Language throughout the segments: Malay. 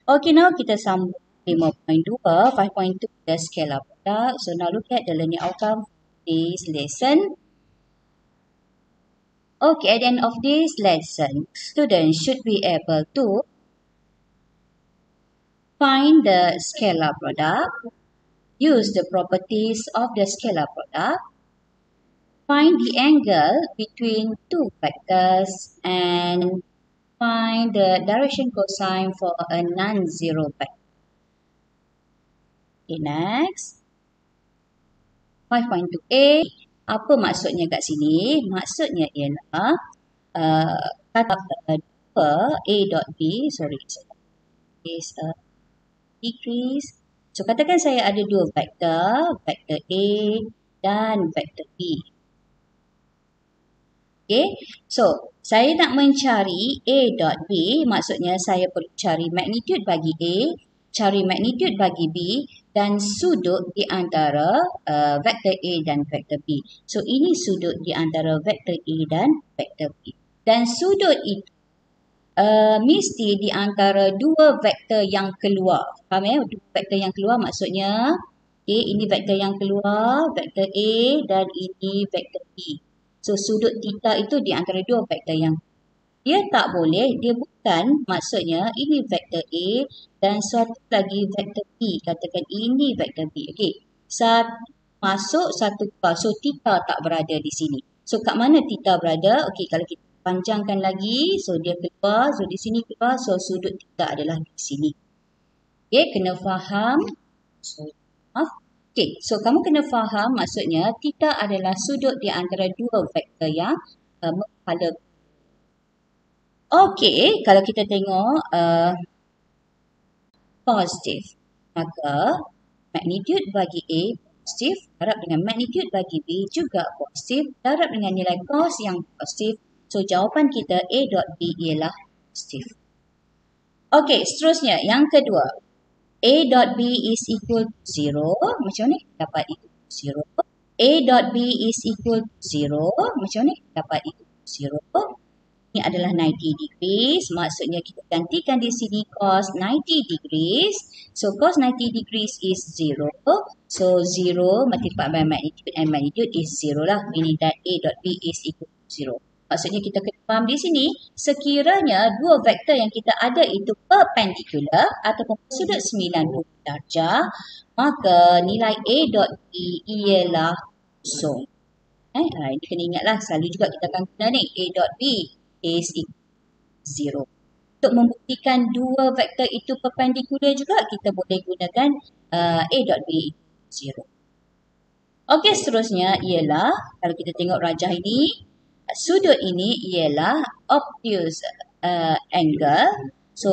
Okay, now kita sambung 5.2, 5.2 the scalar product. So now look at the learning outcome for this lesson. Okay, at the end of this lesson, students should be able to find the scalar product, use the properties of the scalar product, find the angle between two vectors, and find the direction cosine for a non-zero vector. Okay, next. 5.2a, apa maksudnya kat sini? Maksudnya ialah kata A dot B, sorry, is decrease. So, katakan saya ada dua vektor, vektor A dan vektor B. Okay, so saya nak mencari A dot B, maksudnya saya perlu cari magnitude bagi A, cari magnitude bagi B dan sudut di antara vektor A dan vektor B. So, ini sudut di antara vektor A dan vektor B. Dan sudut itu mesti di antara dua vektor yang keluar. Faham ya? Dua vektor yang keluar maksudnya, okay, ini vektor yang keluar, vektor A dan ini vektor B. So, sudut theta itu di antara dua vektor yang dia tak boleh, dia bukan maksudnya ini vektor A dan satu lagi vektor B. Katakan ini vektor B. Okey. Satu masuk, satu keluar. So, theta tak berada di sini. So, kat mana theta berada? Okey, kalau kita panjangkan lagi, so dia keluar. So, di sini keluar. So, sudut theta adalah di sini. Okey, kena faham. So, maaf. Okey, so kamu kena faham maksudnya theta adalah sudut di antara dua vektor yang berhala. Okey, kalau kita tengok positif, maka magnitude bagi A positif, darab dengan magnitude bagi B juga positif, darab dengan nilai cos yang positif. So, jawapan kita A dot B ialah positif. Okey, seterusnya yang kedua. A dot B is equal to 0. Macam mana kita dapat equal to 0? A dot B is equal to 0. Macam mana kita dapat equal to 0? Ini adalah 90 degrees. Maksudnya kita gantikan di sini cos 90 degrees. So, cos 90 degrees is 0. So, 0 multiplied by magnitude and magnitude is 0 lah. Meaning that A dot B is equal to 0. Maksudnya kita kena faham di sini, sekiranya dua vektor yang kita ada itu perpendicular ataupun sudut 90 darjah, maka nilai A dot B ialah kosong. Ini kena ingatlah, selalu juga kita akan guna ni, A dot B is equal to 0. Untuk membuktikan dua vektor itu perpendicular juga, kita boleh gunakan A dot B equal to 0. Okey, seterusnya ialah, kalau kita tengok rajah ini, sudut ini ialah obtuse angle. So,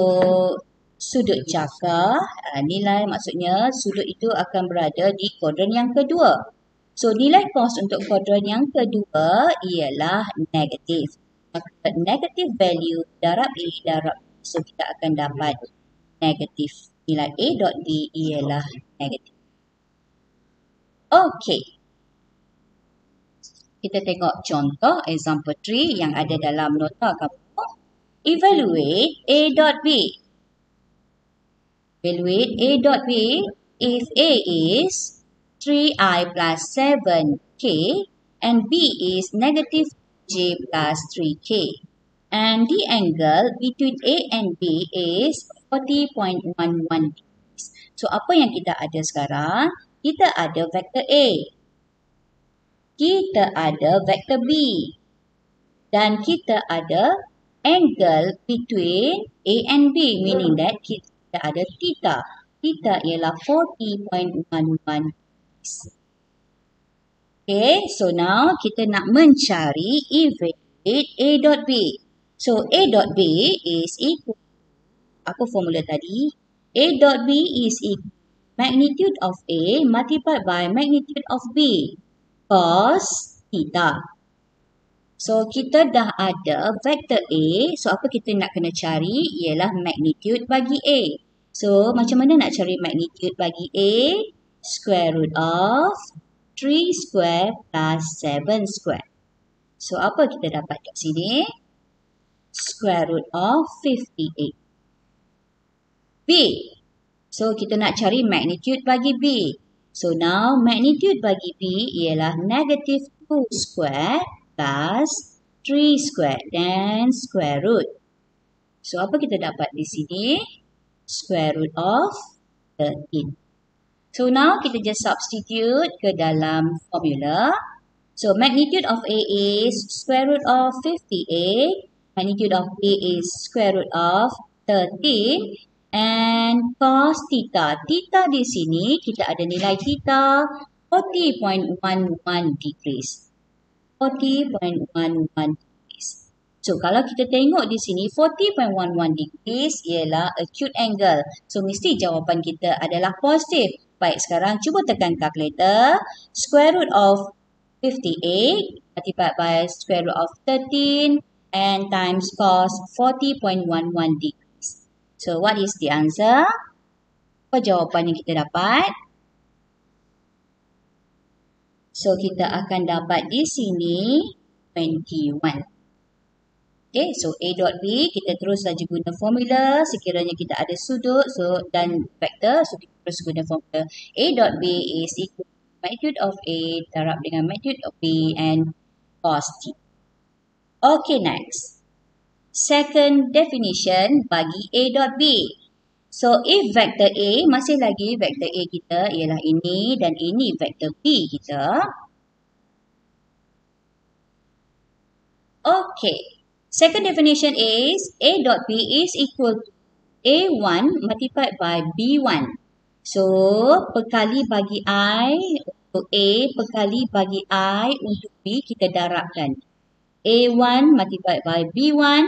sudut jangka, nilai maksudnya sudut itu akan berada di kuadran yang kedua. So, nilai cos untuk kuadran yang kedua ialah negatif. Maka negative value darab A darab B. So, kita akan dapat negatif. Nilai A dot B ialah negatif. Okey. Kita tengok contoh example 3 yang ada dalam nota kamu. Evaluate A dot B. Evaluate A dot B if A is 3i plus 7k and B is negative j plus 3k. And the angle between A and B is 40.11 degrees. So, apa yang kita ada sekarang? Kita ada vektor A. Kita ada vektor B. Dan kita ada angle between A and B. Meaning that kita ada theta. Theta ialah 40.11 degrees. Okay, so now kita nak mencari evaluate A dot B. So, A dot B is equal, apa formula tadi? A dot B is equal magnitude of A multiplied by magnitude of B. Cos theta. So, kita dah ada vektor A. So, apa kita nak kena cari? Ialah magnitude bagi A. So, macam mana nak cari magnitude bagi A? Square root of 3 square plus 7 square. So, apa kita dapat kat sini? Square root of 58. B. So, kita nak cari magnitude bagi B. So, now magnitude bagi B ialah negative 2 square plus 3 square dan square root. So, apa kita dapat di sini? Square root of 13. So, now kita just substitute ke dalam formula. So, magnitude of A is square root of 58. Magnitude of A is square root of 13. And cos theta. Theta di sini, kita ada nilai theta 40.11 degrees. 40.11 degrees. So, kalau kita tengok di sini, 40.11 degrees ialah acute angle. So, mesti jawapan kita adalah positif. Baik, sekarang cuba tekan calculator. Square root of 58 multiplied by square root of 13 and times cos 40.11 degrees. So, what is the answer? Apa jawapan yang kita dapat? So, kita akan dapat di sini 21. Okay, so A dot B, kita terus saja guna formula. Sekiranya kita ada sudut dan vektor, so kita terus guna formula. A dot B is equal to magnitude of A darab dengan magnitude of B and cos T. Okay, next. Second definition bagi A dot B. So, if vector A, masih lagi vector A kita ialah ini dan ini vector B kita. Okay. Second definition is A dot B is equal to A1 multiplied by B1. So, perkali bagi I untuk A, perkali bagi I untuk B, kita darabkan. A1 multiplied by B1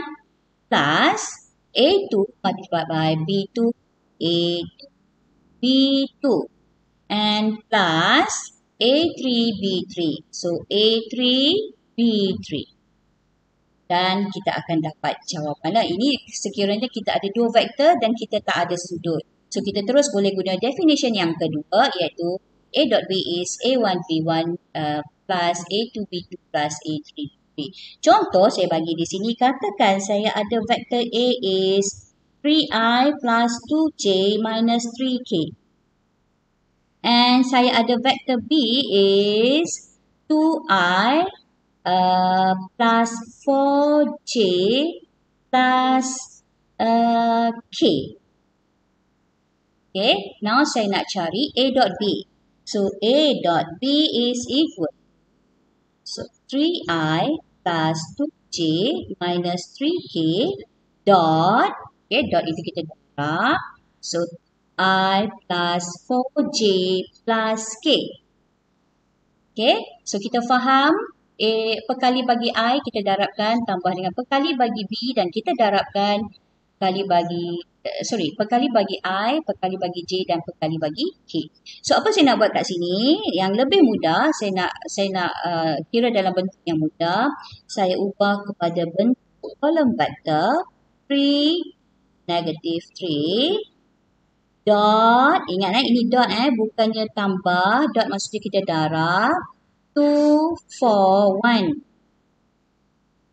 plus A2 multiplied by B2, A2, B2. And plus A3, B3. So, A3, B3. Dan kita akan dapat jawapan. Ini sekiranya kita ada dua vektor dan kita tak ada sudut. So, kita terus boleh guna definition yang kedua iaitu A dot B is A1 B1 plus A2 B2 plus A3 B3. Contoh saya bagi di sini, katakan saya ada vektor A is 3I plus 2J minus 3K. And saya ada vektor B is 2I plus 4J plus K. Okay, now saya nak cari A dot B. So, A dot B is equal. So, 3I plus 2J minus 3K dot. Okay, dot itu kita darab. So, I plus 4J plus K. Okay, so kita faham. Perkali bagi I kita darabkan tambah dengan perkali bagi B dan kita darabkan perkali bagi I, perkali bagi J dan perkali bagi K. So apa saya nak buat kat sini? Yang lebih mudah saya nak kira dalam bentuk yang mudah. Saya ubah kepada bentuk kolom vektor 3 negative 3 dot. Ingat ini dot bukannya tambah. Dot maksudnya kita darab. 2, 4, 1.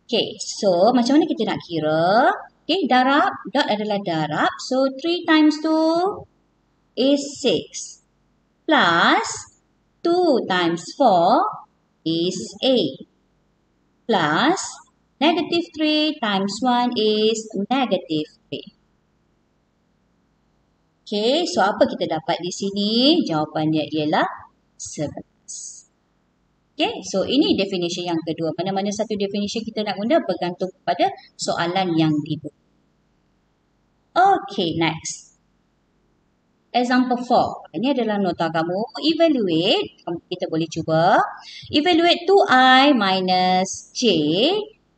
Okay, so macam mana kita nak kira? Okay, darab. Dot adalah darab. So, 3 times 2 is 6. Plus 2 times 4 is 8. Plus negative 3 times 1 is negative 3. Okay, so apa kita dapat di sini? Jawapannya ialah 11. Okay, so ini definition yang kedua. Mana-mana satu definition kita nak guna bergantung kepada soalan yang diberi. Okay, next. Example 4. Ini adalah nota kamu. Evaluate. Kita boleh cuba. Evaluate 2i minus j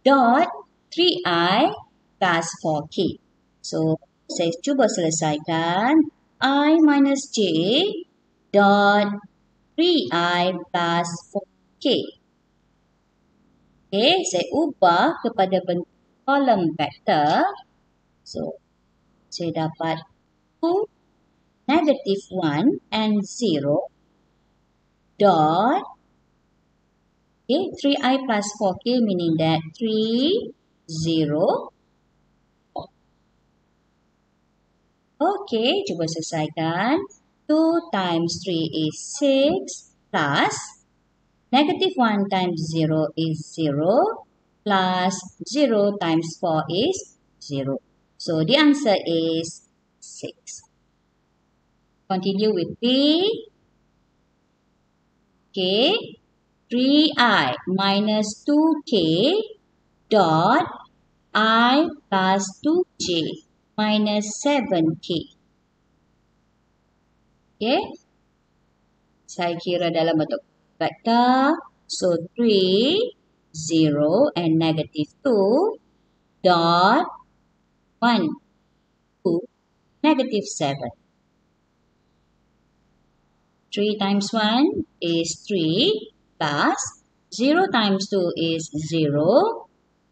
dot 3i plus 4k. So, saya cuba selesaikan. I minus j dot 3i plus 4k. Okay, saya ubah kepada bentuk kolom vektor. So, saya dapat 2, negative 1 and 0 dot. Okay, 3i plus 4k meaning that 3, 0, 4. Okey, cuba selesaikan. 2 times 3 is 6 plus negative 1 times 0 is 0 plus 0 times 4 is 0. So the answer is 6. Continue with B. Okay. 3i minus 2k dot I plus 2j minus 7k. Okay. Saya kira dalam bentuk vektor. So 3, 0 and negative 2 dot 1, 2, negative 7. 3 times 1 is 3 plus 0 times 2 is 0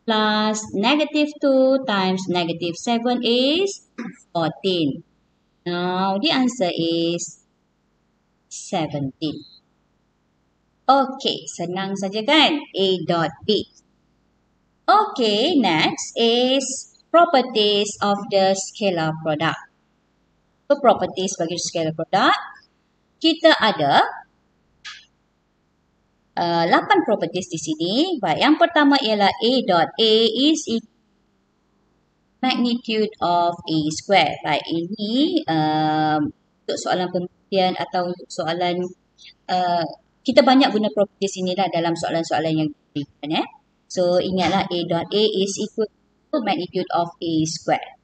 plus negative 2 times negative 7 is 14. Now the answer is 17. Okay, senang saja kan? A dot B. Okay, next is properties of the scalar product. So, properties bagi scalar product, kita ada 8 properties di sini. Baik, yang pertama ialah A dot A is equal magnitude of A square. Baik, ini untuk soalan pembuktian atau untuk soalan kita banyak guna properties inilah dalam soalan-soalan yang diberikan. So, ingatlah A dot A is equal to magnitude of A square.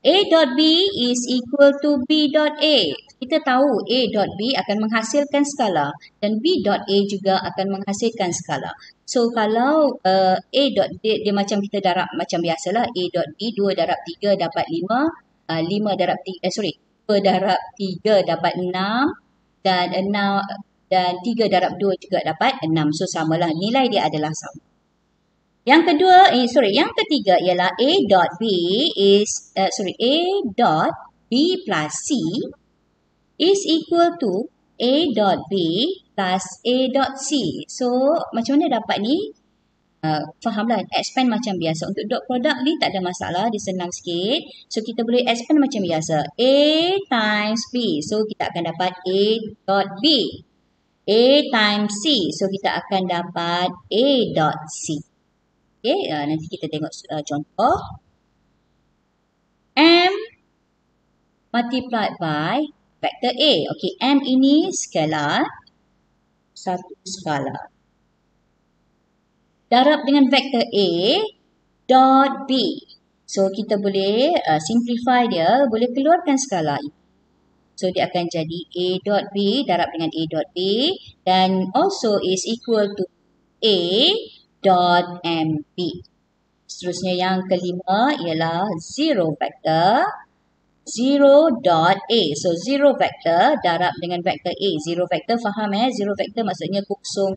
A dot B is equal to B dot A. Kita tahu A dot B akan menghasilkan skala dan B dot A juga akan menghasilkan skala. So kalau A dot D dia macam kita darab macam biasalah. A dot B 2 darab 3 dapat 5. 5 darab 3 2 darab 3 dapat 6 dan 3 darab 2 juga dapat 6. So samalah, nilai dia adalah sama. Yang ketiga ialah A dot B plus C is equal to A dot B plus A dot C. So, macam mana dapat ni? Fahamlah, expand macam biasa. Untuk dot product ni tak ada masalah, dia senang sikit. So, kita boleh expand macam biasa. A times B. So, kita akan dapat A dot B. A times C. So, kita akan dapat A dot C. Okay, nanti kita tengok contoh. M multiplied by vector A. Okay, M ini scalar. Satu skala. Darab dengan vector A dot B. So, kita boleh simplify dia. Boleh keluarkan skala itu. So, dia akan jadi A dot B darab dengan A dot B. Dan also is equal to A dot MB. Seterusnya yang kelima ialah 0 vector 0 dot A. So 0 vector darab dengan vector A. 0 vector faham 0 vector maksudnya kosong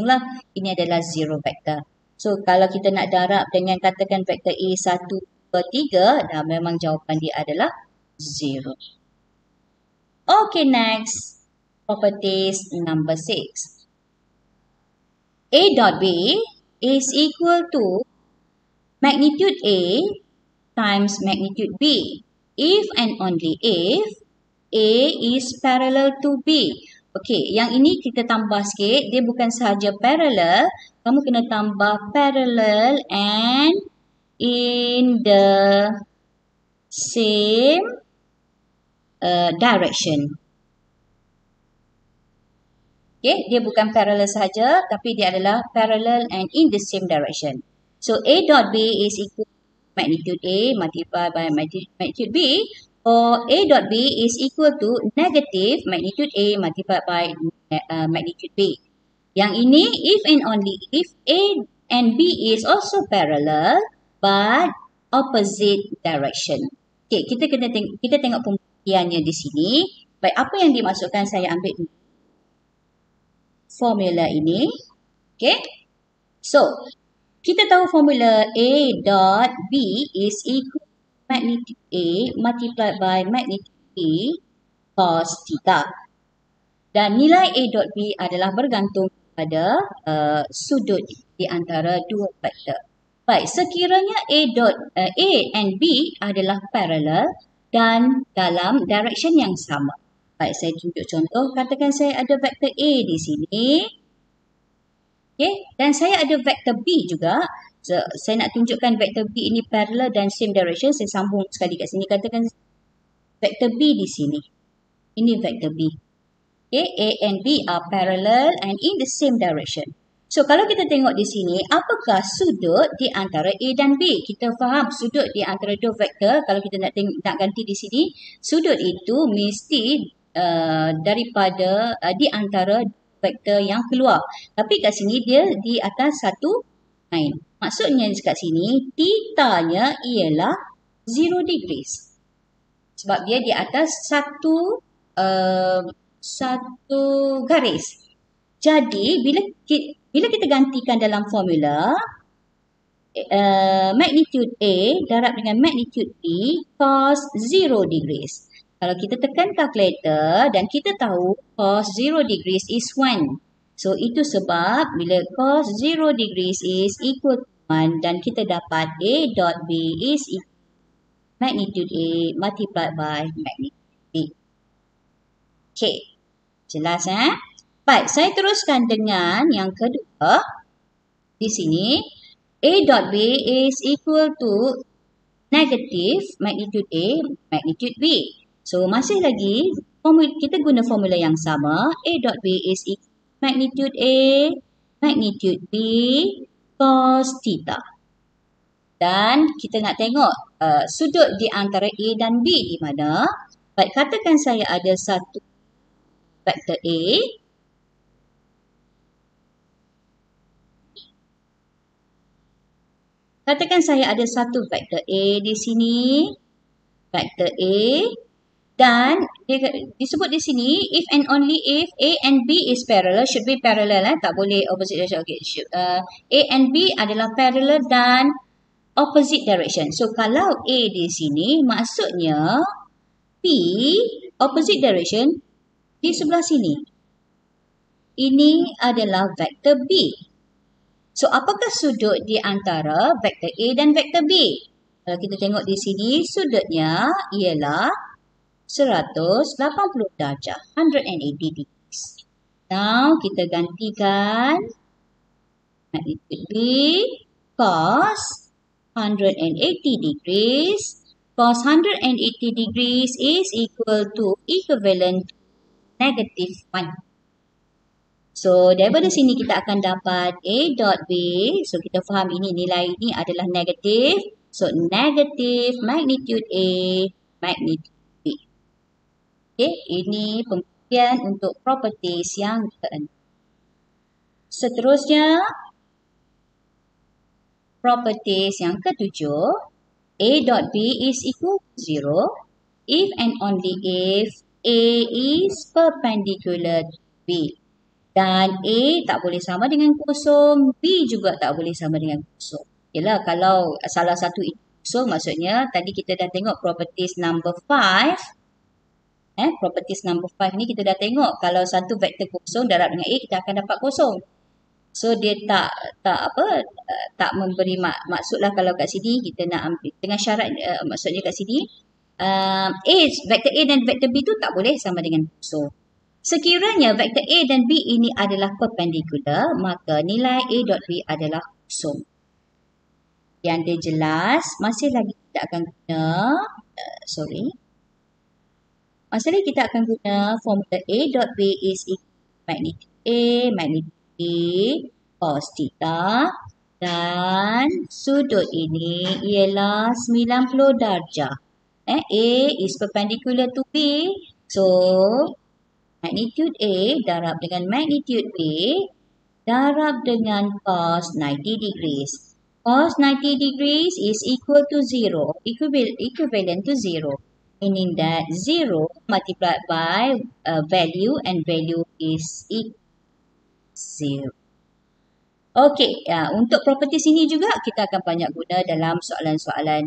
lah. Ini adalah 0 vector. So kalau kita nak darab dengan katakan vector A 1, 2, 3, dah memang jawapan dia adalah 0. Okay, next. Properties number 6. A dot B is equal to magnitude A times magnitude B if and only if A is parallel to B. Okey, yang ini kita tambah sikit. Dia bukan sahaja parallel, kamu kena tambah parallel and in the same direction. Okay, dia bukan parallel sahaja, tapi dia adalah parallel and in the same direction. So, A dot B is equal to magnitude A multiplied by magnitude B, or A dot B is equal to negative magnitude A multiplied by magnitude B. Yang ini, if and only if A and B is also parallel, but opposite direction. Okay, kita tengok pembuktiannya di sini. Baik, apa yang dimaksudkan saya ambil formula ini. Okay. So, kita tahu formula A dot B is equal to magnitude A multiplied by magnitude B cos theta. Dan nilai A dot B adalah bergantung pada sudut di antara dua vektor. Baik, sekiranya A and B adalah parallel dan dalam direction yang sama. Baik, saya tunjuk contoh. Katakan saya ada vektor A di sini. Okay, dan saya ada vektor B juga. So, saya nak tunjukkan vektor B ini parallel dan same direction. Saya sambung sekali kat sini. Katakan vektor B di sini. Ini vektor B. Okay, A and B are parallel and in the same direction. So, kalau kita tengok di sini, apakah sudut di antara A dan B? Kita faham sudut di antara dua vektor. Kalau kita nak ganti di sini, sudut itu mesti daripada di antara vektor yang keluar. Tapi kat sini dia di atas satu line. Maksudnya kat sini, theta-nya ialah 0 degrees. Sebab dia di atas satu garis. Jadi, bila kita gantikan dalam formula, magnitude A darab dengan magnitude B cos 0 degrees. Kalau kita tekan calculator dan kita tahu cos 0 degrees is 1. So, itu sebab bila cos 0 degrees is equal to 1 dan kita dapat A dot B is equal to magnitude A multiplied by magnitude B. Okay. Jelas Baik, saya teruskan dengan yang kedua. Di sini, A dot B is equal to negative magnitude A, magnitude B. So, masih lagi, kita guna formula yang sama. A dot B is equal to magnitude A, magnitude B, cos theta. Dan kita nak tengok sudut di antara A dan B di mana. Baik, katakan saya ada satu vektor A. Katakan saya ada satu vektor A di sini. Vektor A. Dan disebut di sini, if and only if A and B is parallel, should be parallel. Tak boleh opposite direction. Okay. A and B adalah parallel dan opposite direction. So, kalau A di sini, maksudnya B, opposite direction, di sebelah sini. Ini adalah vektor B. So, apakah sudut di antara vektor A dan vektor B? Kalau kita tengok di sini, sudutnya ialah 180 darjah, 180 degrees. Now, kita gantikan magnitude B, cos 180 degrees. Cos 180 degrees is equal to equivalent to negative 1. So, daripada sini kita akan dapat A dot B. So, kita faham ini nilai ini adalah negatif. So, negatif magnitude A, magnitude B. Okay, ini pembuktian untuk properties yang keenam. Seterusnya, properties yang ketujuh. A dot B is equal to 0 if and only if A is perpendicular to B. Dan A tak boleh sama dengan kosong, B juga tak boleh sama dengan kosong. Yalah, kalau salah satu itu kosong, maksudnya tadi kita dah tengok properties number 5. Properties number 5 ni kita dah tengok. Kalau satu vektor kosong darab dengan A, kita akan dapat kosong. So, dia tak memberi maksudlah kalau kat sini kita nak ambil dengan syarat, maksudnya kat sini, vektor A dan vektor B tu tak boleh sama dengan kosong. Sekiranya vektor A dan B ini adalah perpendicular, maka nilai A dot B adalah kosong. Yang dia jelas, masih lagi kita akan guna, masih lagi kita akan guna formula A dot B is equal to magnitude A, magnitude B, cos theta. Dan sudut ini ialah 90 darjah. A is perpendicular to B. So, magnitude A darab dengan magnitude B darab dengan cos 90 degrees. Cos 90 degrees is equal to 0, equivalent to 0. Meaning that 0 multiplied by value and value is equal to 0. Okey, untuk property sini juga kita akan banyak guna dalam soalan-soalan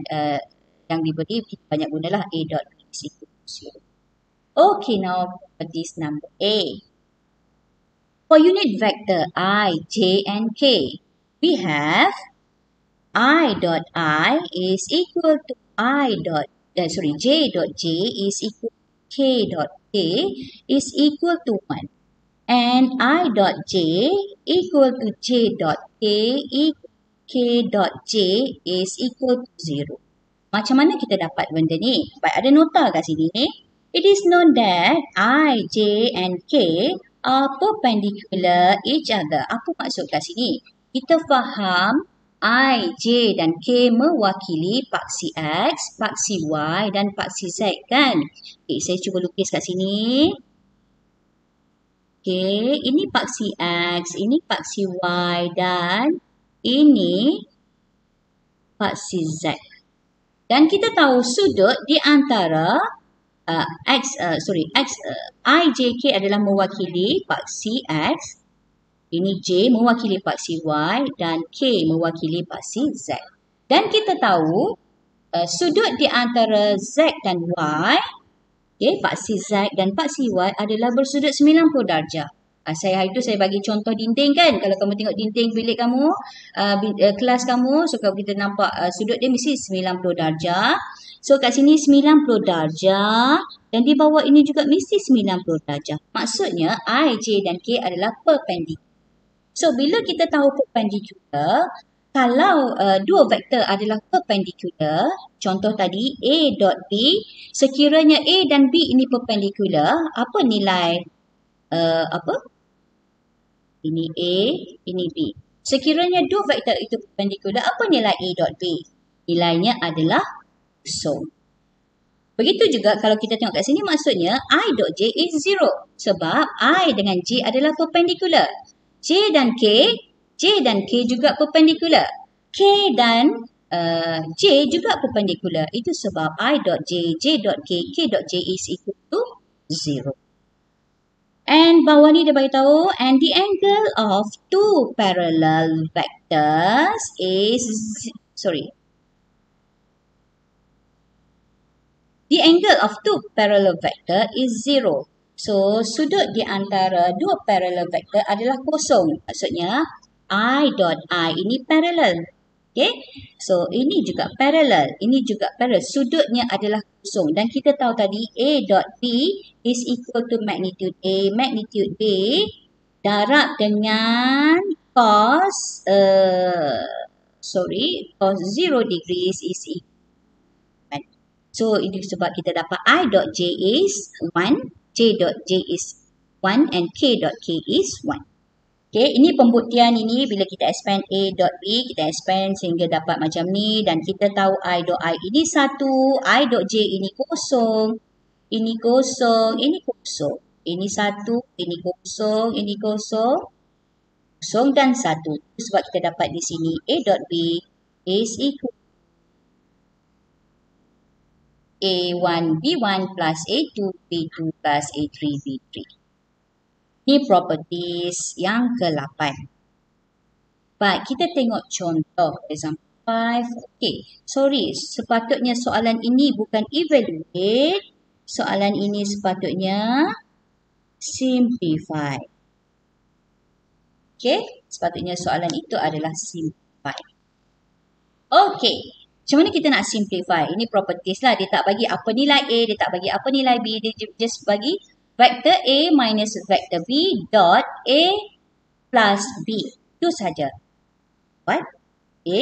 yang diberi. Kita banyak gunalah A dot B is equal to 0. Okay, now properties number A. For unit vector I, J, and K, we have I dot I is equal to I dot J dot J is equal to K dot K is equal to 1. And I dot J equal to J dot K equal K dot J is equal to 0. Macam mana kita dapat benda ni? Baik, ada nota kat sini. It is known that I, J and K are perpendicular each other. Apa maksud kat sini? Kita faham I, J dan K mewakili paksi X, paksi Y dan paksi Z kan? Okay, saya cuba lukis kat sini. Okay, ini paksi X, ini paksi Y dan ini paksi Z. Dan kita tahu sudut di antara I, J, K adalah mewakili paksi X. Ini J mewakili paksi Y dan K mewakili paksi Z. Dan kita tahu sudut di antara Z dan Y, okay, paksi Z dan paksi Y adalah bersudut 90 darjah. Saya bagi contoh dinding kan. Kalau kamu tengok dinding bilik kamu, kelas kamu, so kalau kita nampak sudut dia mesti 90 darjah. So kat sini 90 darjah dan di bawah ini juga mesti 90 darjah. Maksudnya I, J dan K adalah perpendikular. So, bila kita tahu perpendicular, kalau dua vektor adalah perpendicular, contoh tadi A dot B, sekiranya A dan B ini perpendicular, apa nilai ini A, ini B. Sekiranya dua vektor itu perpendicular, apa nilai A dot B? Nilainya adalah kosong. Begitu juga kalau kita tengok kat sini, maksudnya I dot J is 0. Sebab I dengan J adalah perpendicular. J dan K juga perpendicular. K dan J juga perpendicular. Itu sebab I dot J, J dot K, K dot J is equal to 0. And bawah ni dia beritahu, and the angle of two parallel vectors is, the angle of two parallel vector is 0. So, sudut di antara dua parallel vector adalah kosong. Maksudnya, I dot I ini parallel. Okay? So, ini juga parallel. Ini juga parallel. Sudutnya adalah kosong. Dan kita tahu tadi, A dot B is equal to magnitude A. Magnitude B darab dengan cos 0 degrees is equal. So, ini sebab kita dapat I dot J is 1. J dot J is 1 and K dot K is 1. Okay, ini pembuktian ini bila kita expand A dot B, kita expand sehingga dapat macam ni. Dan kita tahu I dot I ini 1, I dot J ini kosong, ini kosong, ini kosong. Ini 1, ini kosong, ini kosong, kosong dan 1. Sebab kita dapat di sini A dot B is equal A1 B1 plus A2 B2 plus A3 B3. Ini properties yang ke-8. Baik, kita tengok contoh. Example 5. Okay, sepatutnya soalan ini bukan evaluate. Soalan ini sepatutnya simplify. Okay, sepatutnya soalan itu adalah simplify. Okay. Macam mana kita nak simplify? Ini properties lah. Dia tak bagi apa nilai A, dia tak bagi apa nilai B. Dia just bagi vector A minus vector B dot A plus B. Itu saja. What? A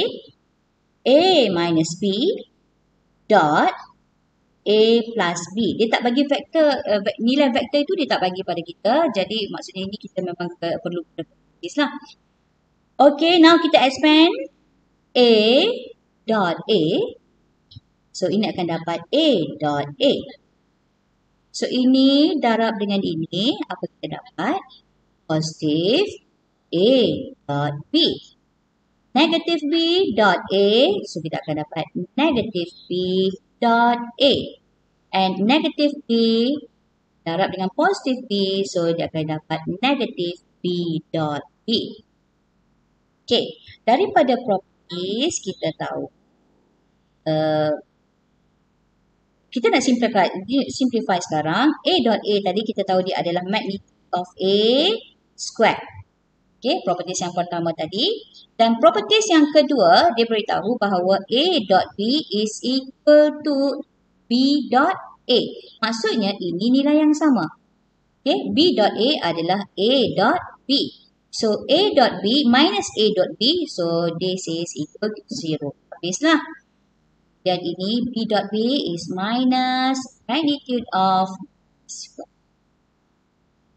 minus B dot A plus B. Dia tak bagi vektor, nilai vektor itu dia tak bagi pada kita. Jadi maksudnya ini kita memang perlu properties lah. Okay, now kita expand A dot A. So, ini akan dapat A dot A. So, ini darab dengan ini. Apa kita dapat? Positif A dot B. Negatif B dot A. So, kita akan dapat negatif B dot A. And negatif B darab dengan positif B. So, dia akan dapat negatif B dot B. Okay. Daripada properties, kita tahu kita nak simplify sekarang. A dot A tadi kita tahu dia adalah magnitude of A square. Okay, properties yang pertama tadi. Dan properties yang kedua, dia beritahu bahawa A dot B is equal to B dot A. Maksudnya ini nilai yang sama. Okay, B dot A adalah A dot B. So, A dot B minus A dot B. So, this is equal to 0. Habislah. Dan ini B dot B is minus magnitude of.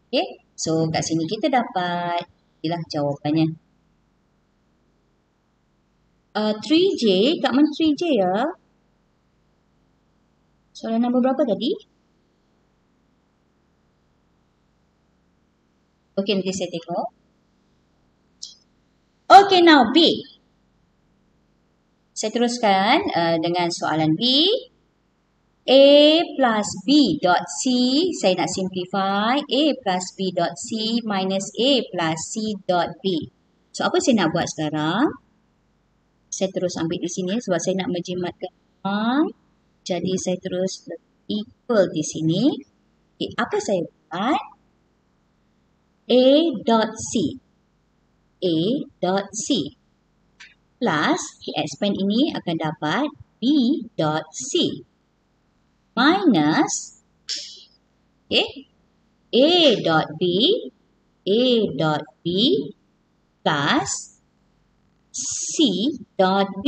Okay, so kat sini kita dapat inilah jawapannya. 3J, kat mana 3J ya? Soalan nombor berapa tadi? Okay, nanti saya tengok. Okay, now B. Saya teruskan dengan soalan B. A plus B dot C, saya nak simplify. A plus B dot C minus A plus C dot B. So, apa saya nak buat sekarang? Saya terus ambil di sini sebab saya nak menjimatkan. Jadi, saya terus equal di sini. Okay, apa saya buat? A dot C. A dot C. Plus, expand ini akan dapat B dot C. Minus, okay, A dot B plus C dot B.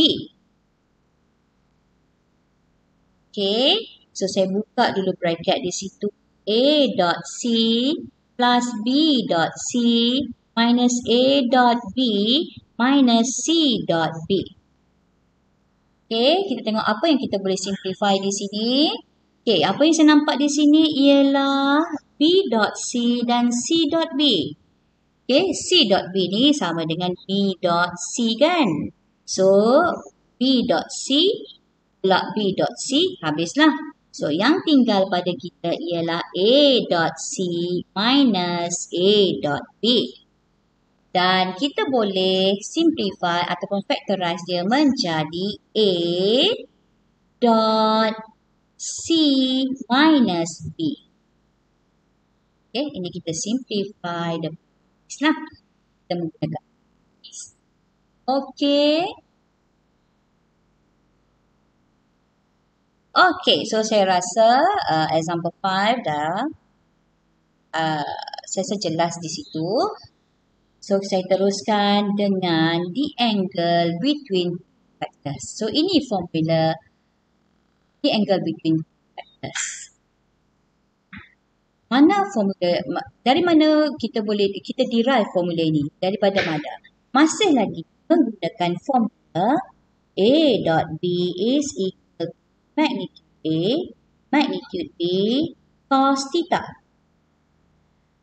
Okay, so saya buka dulu bracket di situ. A dot C plus B dot C minus A dot B minus C dot B. Okay, kita tengok apa yang kita boleh simplify di sini. Okay, apa yang saya nampak di sini ialah B dot C dan C dot B. Okay, C dot B ni sama dengan B dot C kan. So, B dot C pula B dot C, habislah. So, yang tinggal pada kita ialah A dot C minus A dot B. Dan kita boleh simplify ataupun factorize dia menjadi A dot C minus B. Okay, ini kita simplify the lah. Kita menggunakan okay. Okay, so saya rasa example 5 dah saya jelas di situ. So, saya teruskan dengan the angle between factors. So, ini formula the angle between factors. Mana formula, dari mana kita derive formula ini? Daripada mana? Masih lagi menggunakan formula A dot B is equal to magnitude A, magnitude B, cos theta.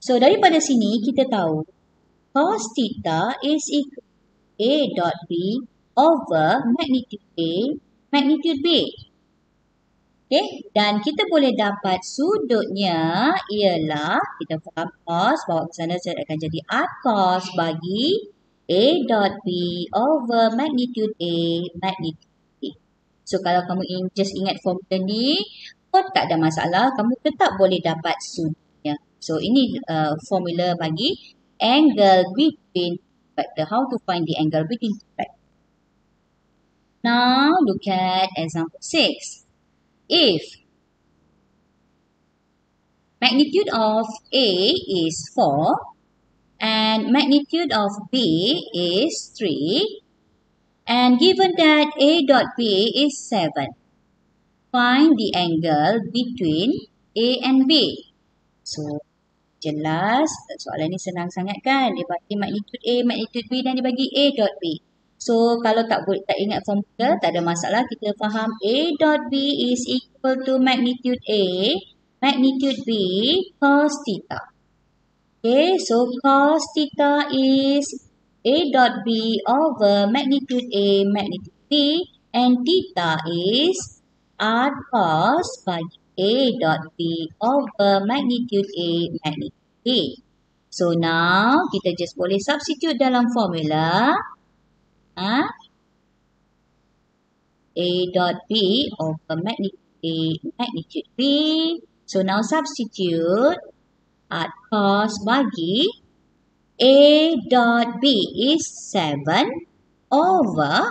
So, daripada sini kita tahu cos theta is equal to A dot B over magnitude A, magnitude B. Okay, dan kita boleh dapat sudutnya ialah, kita faham cos, bawa ke sana akan jadi art cos bagi A dot B over magnitude A, magnitude B. So, kalau kamu just ingat formula ni, pun tak ada masalah, kamu tetap boleh dapat sudutnya. So, ini formula bagi angle between factor. How to find the angle between factor? Now, look at example 6. If magnitude of A is 4 and magnitude of B is 3 and given that A dot B is 7, find the angle between A and B. So, jelas soalan ni senang sangat kan? Dia bagi magnitude A, magnitude B dan dia bagi A dot B. So, kalau tak ingat formula, tak ada masalah. Kita faham A dot B is equal to magnitude A, magnitude B, cos theta. Okay, so cos theta is A dot B over magnitude A, magnitude B, and theta is R cos bagi A dot B over magnitude A, magnitude B. So, now kita just boleh substitute dalam formula. A dot B over magnitude A, magnitude B. So, now substitute art cos bagi A dot B is 7 over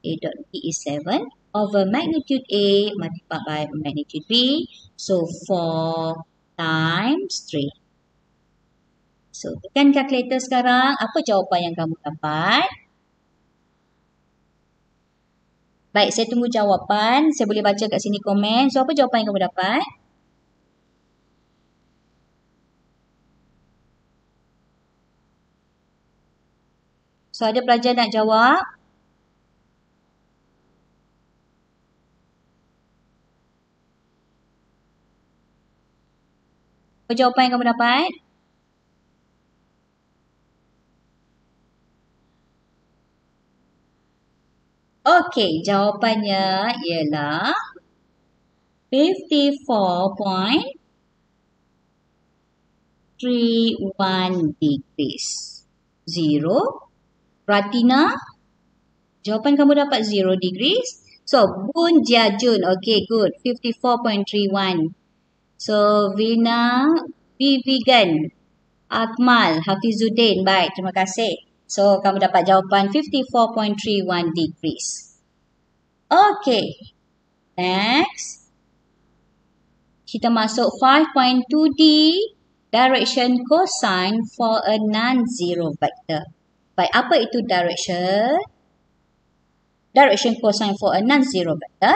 A dot B is 7 over magnitude A multiplied by magnitude B. So 4 times 3. So tekan kalkulator sekarang. Apa jawapan yang kamu dapat? Baik, saya tunggu jawapan. Saya boleh baca kat sini komen. So apa jawapan yang kamu dapat? So ada pelajar nak jawab? Apa jawapan yang kamu dapat? Okey, jawapannya ialah 54.31 degrees. 0. Pratina, jawapan kamu dapat 0 degrees. So, Bun Jiajun, okay, good. 54.31. So, Vina, Vivigan, Akmal, Hafizuddin. Baik, terima kasih. So, kamu dapat jawapan 54.31 degrees. Okay. Next. Kita masuk 5.2D. Direction cosine for a non-zero vector. Baik, apa itu direction? Direction cosine for a non-zero vector.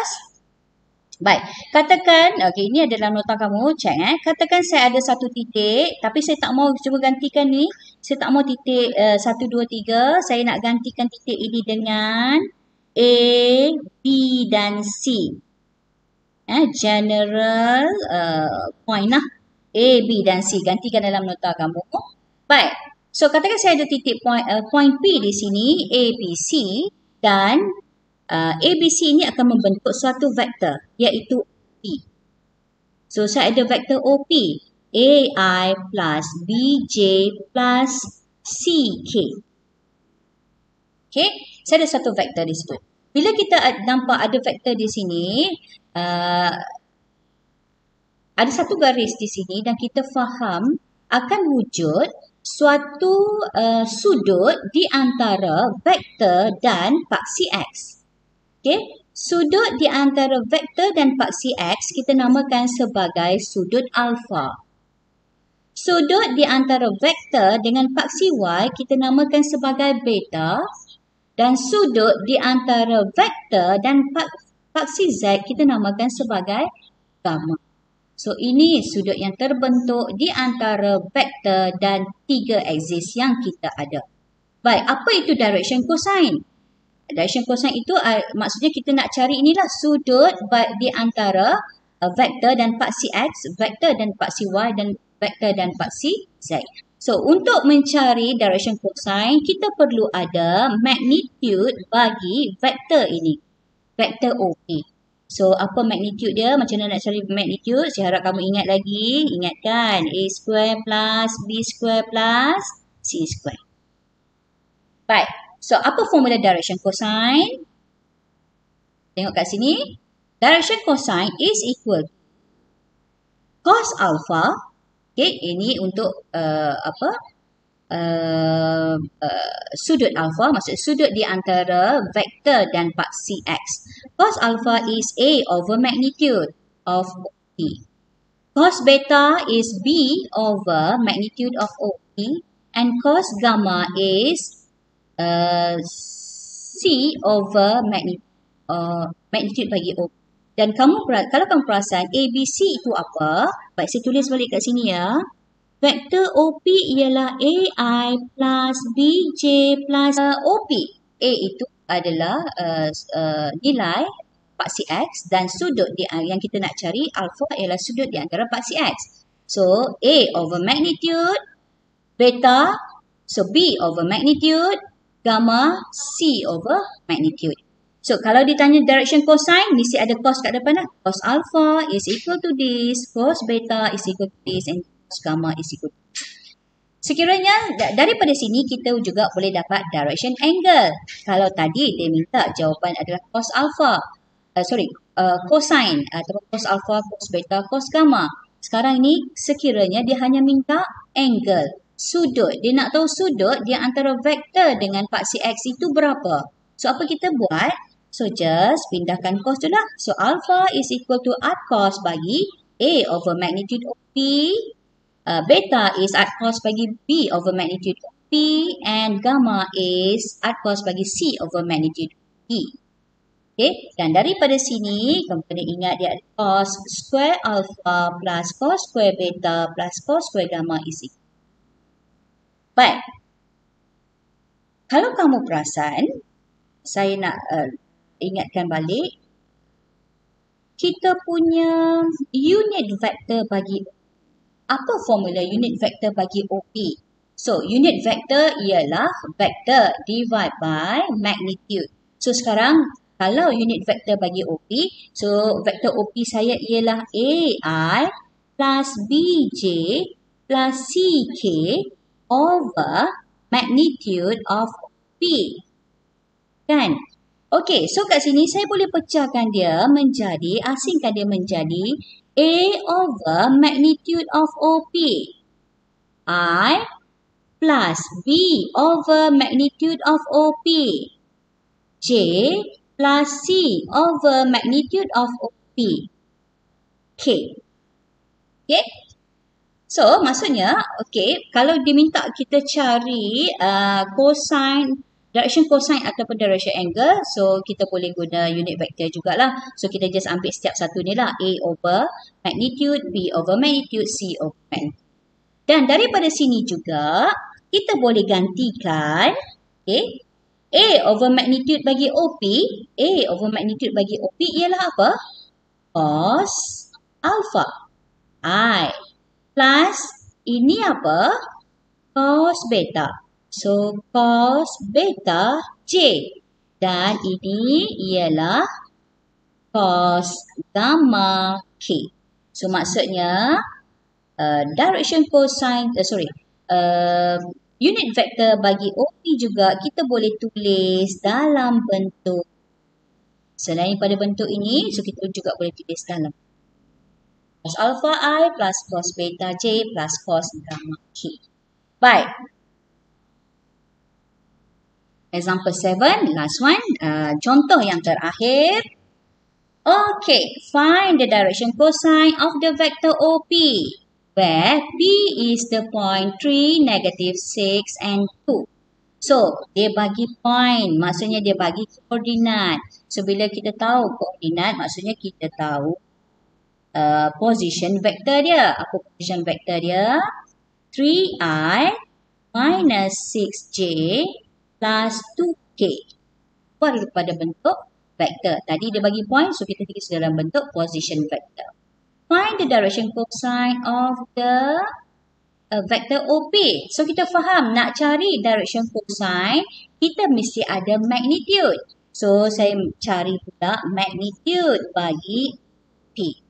Baik, katakan, okay, ini adalah nota kamu, check. Katakan saya ada satu titik, tapi saya tak mau cuba gantikan ni. Saya tak mau titik 1, 2, 3. Saya nak gantikan titik ini dengan A, B dan C. General point lah. A, B dan C. Gantikan dalam nota kamu. Baik, so katakan saya ada titik point P di sini, A, B, C. Dan ABC ini akan membentuk suatu vektor iaitu P. So saya ada vektor OP, AI plus BJ plus CK. Okay, saya ada satu vektor di situ. Bila kita nampak ada vektor di sini, ada satu garis di sini dan kita faham akan wujud suatu sudut di antara vektor dan paksi X. Okay, sudut di antara vektor dan paksi X kita namakan sebagai sudut alfa. Sudut di antara vektor dengan paksi Y kita namakan sebagai beta. Dan sudut di antara vektor dan paksi Z kita namakan sebagai gamma. So ini sudut yang terbentuk di antara vektor dan 3 aksis yang kita ada. Baik, apa itu direction cosine? Direction cosine itu maksudnya kita nak cari inilah sudut di antara vektor dan paksi X, vektor dan paksi Y dan vektor dan paksi Z. So untuk mencari direction cosine kita perlu ada magnitude bagi vektor ini. Vektor OP. So apa magnitude dia? Macam mana nak cari magnitude? Saya harap kamu ingat lagi. Ingatkan A square plus B square plus C square. Baik. So, apa formula direction cosine? Tengok kat sini. Direction cosine is equal to cos alpha. Okay, ini untuk sudut alpha. Maksud sudut di antara vektor dan paksi X. Cos alpha is A over magnitude of OP. Cos beta is B over magnitude of OP. And cos gamma is C over magnitude bagi O. Dan kalau kamu perasan ABC itu apa? Baik, saya tulis balik kat sini ya. Vektor OP ialah AI plus BJ plus OP. A itu adalah nilai paksi X dan sudut yang kita nak cari alpha ialah sudut di antara paksi X. So A over magnitude, beta, so B over magnitude, gamma, C over magnitude. So, kalau ditanya direction cosine, mesti ada cos kat depan lah. Cos alpha is equal to this, cos beta is equal to this, and cos gamma is equal to this. Sekiranya, daripada sini kita juga boleh dapat direction angle. Kalau tadi dia minta jawapan adalah cos alpha, cosine, atau cos alpha, cos beta, cos gamma. Sekarang ni, sekiranya dia hanya minta angle. Sudut. Dia nak tahu sudut di antara vektor dengan paksi X itu berapa. So, apa kita buat? So just pindahkan cos tu lah. So alpha is equal to art cos bagi A over magnitude of P. Beta is art cos bagi B over magnitude of P. And gamma is art cos bagi C over magnitude of P. Okay, dan daripada sini, kamu kena ingat dia ada cos square alpha plus cos square beta plus cos square gamma is equal. Baik. Kalau kamu perasan, saya nak ingatkan balik, kita punya unit vector bagi, apa formula unit vector bagi OP? So, unit vector ialah vector divide by magnitude. So, sekarang, kalau unit vector bagi OP, so vector OP saya ialah AI plus BJ plus CK over magnitude of P. Kan? Okey, so kat sini saya boleh pecahkan dia menjadi, asingkan dia menjadi A over magnitude of OP. I plus B over magnitude of OP. J plus C over magnitude of OP. K. Okay. So, maksudnya, okay, kalau diminta kita cari cosine, direction cosine ataupun direction angle, so kita boleh guna unit vector jugalah. So, kita just ambil setiap satu ni lah. A over magnitude, B over magnitude, C over magnitude. Dan daripada sini juga, kita boleh gantikan, okay, A over magnitude bagi OP, A over magnitude bagi OP ialah apa? Cos alpha I plus ini apa? Cos beta. So, cos beta J. Dan ini ialah cos gamma K. So, maksudnya direction cosine, unit vector bagi OP juga kita boleh tulis dalam bentuk, selain pada bentuk ini, so kita juga boleh tulis dalam cos alpha I plus cos beta J plus cos gamma K. Baik. Example 7, last one. Contoh yang terakhir. Okay, find the direction cosine of the vector OP, where P is the point 3, -6 and 2. So, dia bagi point, maksudnya dia bagi koordinat. So, bila kita tahu koordinat, maksudnya kita tahu position vector dia. Apa position vector dia? 3i minus 6j plus 2k. Buat pada bentuk vector. Tadi dia bagi point, so kita tulis dalam bentuk position vector. Find the direction cosine of the vector OP. So, kita faham nak cari direction cosine, kita mesti ada magnitude. So, saya cari pula magnitude bagi P.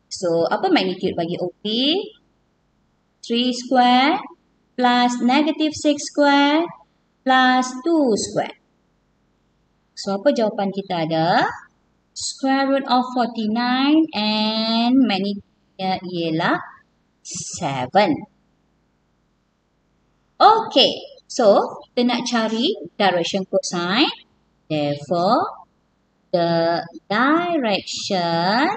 So, apa magnitude bagi OP? 3 square plus -6 square plus 2 square. So, apa jawapan kita ada? Square root of 49 and magnitude ialah 7. Okay, so kita nak cari direction cosine. Therefore, the direction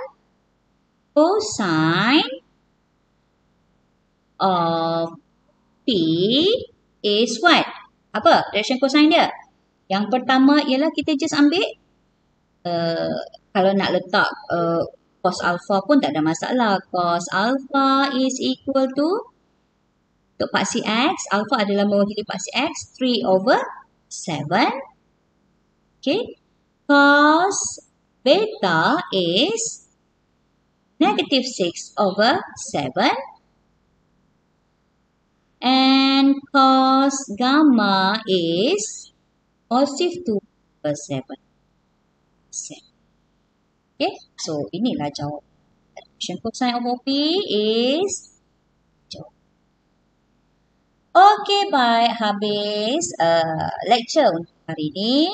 cosine of P is what? Apa direction cosine dia? Yang pertama ialah kita just ambil, kalau nak letak cos alpha pun tak ada masalah. Cos alpha is equal to, untuk paksi X, alpha adalah mewakili paksi X, 3 over 7. Okay. Cos beta is -6 over 7. And cos gamma is +2 over 7. Okay, so inilah jawapan. Direction cosine of OP is jawab. Okay, baik, habis lecture untuk hari ini.